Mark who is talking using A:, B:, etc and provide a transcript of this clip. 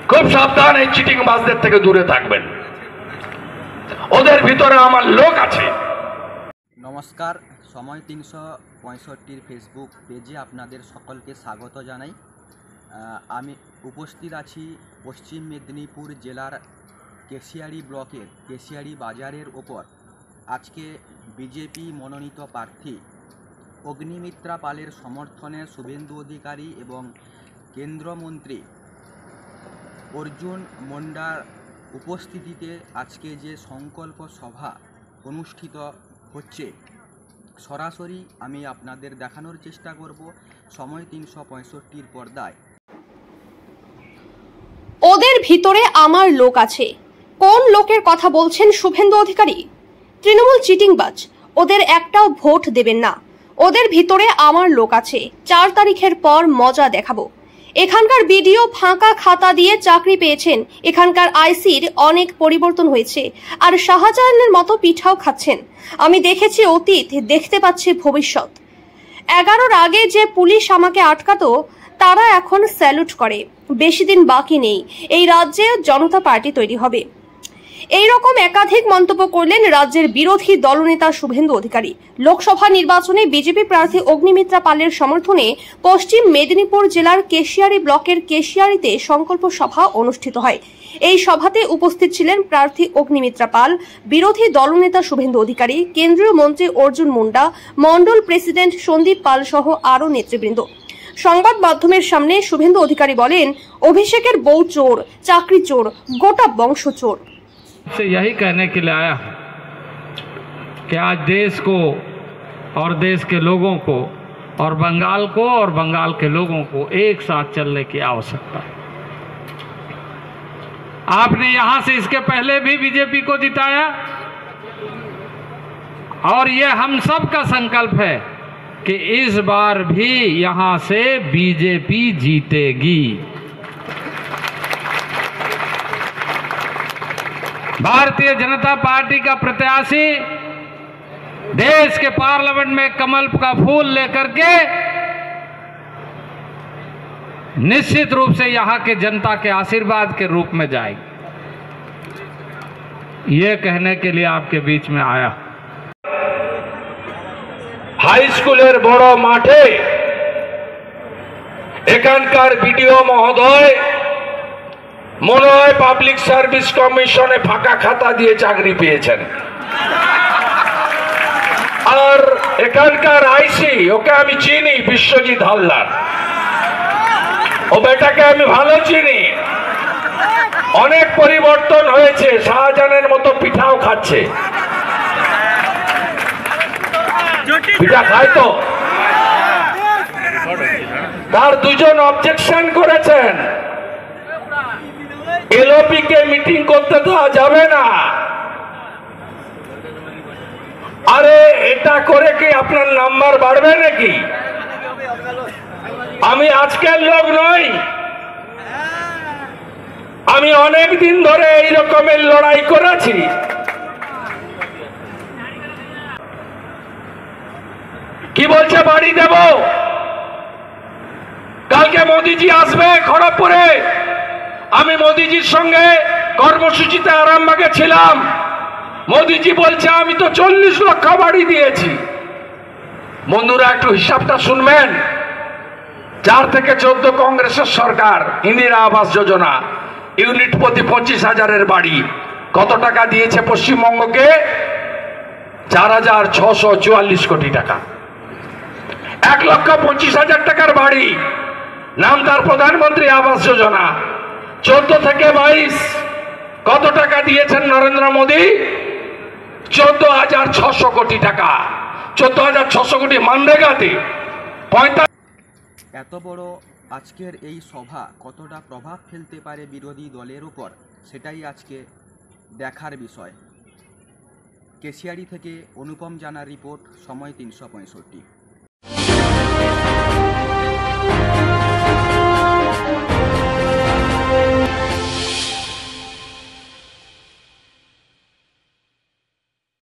A: খুব সাবধান, এই চিটিং বাসদের থেকে দূরে থাকবেন, ওদের ভিতরে আমার লোক আছে।
B: নমস্কার, সময় ৩৬৫ ফেসবুক পেজে আপনাদের সকলকে স্বাগত জানাই। আমি উপস্থিত আছি পশ্চিম মেদিনীপুর জেলার কেশিয়ারি ব্লকের কেশিয়ারি বাজারের ওপর। আজকে বিজেপি মনোনীত প্রার্থী অগ্নিমিত্রা পালের সমর্থনে শুভেন্দু অধিকারী এবং কেন্দ্রমন্ত্রী অর্জুন মুন্ডার উপস্থিতিতে আজকে যে সংকল্প সভা অনুষ্ঠিত হচ্ছে, সরাসরি আমি আপনাদের দেখানোর চেষ্টা করব সময় ৩৬৫ পর্দায়।
C: ওদের ভিতরে আমার লোক আছে। কোন লোকের কথা বলছেন শুভেন্দু অধিকারী? তৃণমূল চিটিংবাজ, ওদের একটাও ভোট দেবেন না। ওদের ভিতরে আমার লোক আছে। ৪ তারিখের পর মজা দেখাবো। এখানকার বিডিও ফাঁকা খাতা দিয়ে চাকরি পেয়েছেন। এখানকার আইসির অনেক পরিবর্তন হয়েছে, আর শাহজাহানের মতো পিঠাও খাচ্ছেন। আমি দেখেছি অতীত, দেখতে পাচ্ছি ভবিষ্যৎ। 11-র আগে যে পুলিশ আমাকে আটকাতো, তারা এখন স্যালুট করে। বেশি দিন বাকি নেই, এই রাজ্যে জনতা পার্টি তৈরি হবে। এই রকম একাধিক মন্তব্য করলেন রাজ্যের বিরোধী দলনেতা শুভেন্দু অধিকারী। লোকসভা নির্বাচনে বিজেপি প্রার্থী অগ্নিমিত্রা পালের সমর্থনে পশ্চিম মেদিনীপুর জেলার কেশিয়ারি ব্লকের কেশিয়ারিতে সংকল্প সভা অনুষ্ঠিত হয়। এই সভাতে উপস্থিত ছিলেন প্রার্থী অগ্নিমিত্রা পাল, বিরোধী দলনেতা শুভেন্দু অধিকারী, কেন্দ্রীয় মন্ত্রী অর্জুন মুন্ডা, মন্ডল প্রেসিডেন্ট সন্দীপ পাল সহ আরও নেতৃবৃন্দ। সংবাদ মাধ্যমের সামনে শুভেন্দু অধিকারী বলেন, অভিষেকের বউ চোর, চাকরি चोर, গোটা বংশ চোর।
D: से यही कहने के लिए आया कि आज देश को और देश के लोगों को और बंगाल के लोगों को एक साथ चलने की आवश्यकता है। आपने यहां से इसके पहले भी बीजेपी को जिताया, और ये हम सब का संकल्प है कि इस बार भी यहां से बीजेपी जीतेगी। भारतीय जनता पार्टी का प्रत्याशी देश के पार्लियामेंट में कमल का फूल लेकर के निश्चित रूप से यहां के जनता के आशीर्वाद के रूप में जाएगी। ये कहने के लिए आपके बीच में आया।
A: হাই স্কুলের বড় মাঠে এখানকার বিডিও মহোদয় মনে হয় পাবলিক সার্ভিস কমিশনে ফাঁকা খাতা দিয়ে চাকরি পেয়েছেন, আর এখানকার আইসি, ওকে আমি চিনি, বিশ্বজিৎ হালদার, ও বেটাকে আমি ভালো চিনি। অনেক পরিবর্তন হয়েছে, শাহজাহানের মতো পিঠাও খাচ্ছে। পিঠা খায় তো? তার দুজন অবজেকশন করেছেন, এলওপি কে মিটিং করতে দেওয়া যাবে না। আরে এটা করে কি আপনার নাম্বার বাড়বে নাকি? আমি আজকের লোক নই, আমি অনেক দিন ধরে এই রকমের লড়াই করেছি। কি বলছে বাড়ি দেব? কালকে মোদিজি আসবে খড়গপুরে। আমি মোদিজির সঙ্গে কর্মসূচিতে আরামবাগে ছিলাম। মোদিজি বলছে আমি তো 40 লক্ষ বাড়ি দিয়েছি। বন্ধুরা, একটু হিসাবটা শুনবেন। 4 থেকে 14 কংগ্রেসের সরকার, ইন্দিরা আবাস যোজনা, ইউনিট প্রতি 25,000-এর বাড়ি কত টাকা দিয়েছে পশ্চিমবঙ্গকে? 4,644 কোটি টাকা। 1,25,000 টাকার বাড়ি, নাম তার প্রধানমন্ত্রী আবাস যোজনা। 14 থেকে 22 কত টাকা দিয়েছেন নরেন্দ্র মোদী? 14,600 কোটি টাকা। 14,600 কোটি মানরেগাতে 45।
B: এত বড় আজকের এই সভা কতটা প্রভাব ফেলতে পারে বিরোধী দলের উপর, সেটাই আজকে দেখার বিষয়। কেশিয়ারি থেকে অনুপম জানার রিপোর্ট, সময় ৩৬৫।